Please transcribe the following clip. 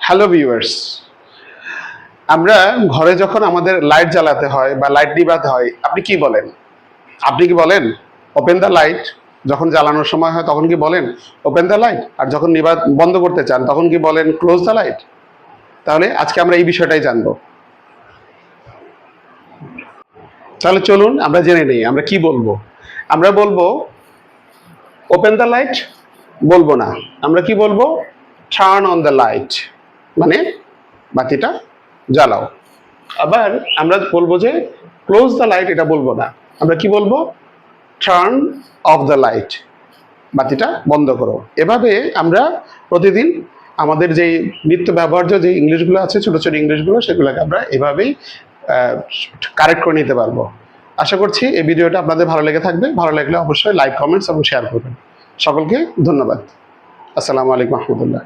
Hello viewers, আমরা ঘরে যখন আমাদের লাইট জ্বালাতে হয় বা লাইট নিভাতে হয়, আপনি কি বলেন? আপনি কি বলেন ওপেন দ্য লাইট? যখন জ্বালানোর সময় হয় তখন কি বলেন ওপেন দ্য লাইট? আর যখন বন্ধ করতে চান তখন কি বলেন ক্লোজ দ্য লাইট? তাহলে আজকে আমরা এই বিষয়টাই জানবো। তাহলে চলুন আমরা জেনে নিই আমরা কি বলবো। আমরা বলবো ওপেন দ্য লাইট, বলবো না। আমরা কি বলবো? টার্ন অন দ্য লাইট, মানে বাতিটা জ্বালাও। আবার আমরা বলবো যে ক্লোজ দ্য লাইট, এটা বলবো না। আমরা কি বলবো? টার্ন অফ দ্য লাইট, বাতিটা বন্ধ করো। এভাবে আমরা প্রতিদিন আমাদের যে নিত্য ব্যবহার্য যে ইংলিশগুলো আছে, ছোট ছোট ইংলিশগুলো, সেগুলোকে আমরা এভাবেই কারেক্ট করে নিতে পারবো। আশা করছি এই ভিডিওটা আপনাদের ভালো লেগে থাকবে। ভালো লাগলে অবশ্যই লাইক, কমেন্টস এবং শেয়ার করবেন। সকলকে ধন্যবাদ। আসসালামু আলাইকুম রহমতুল্লাহ।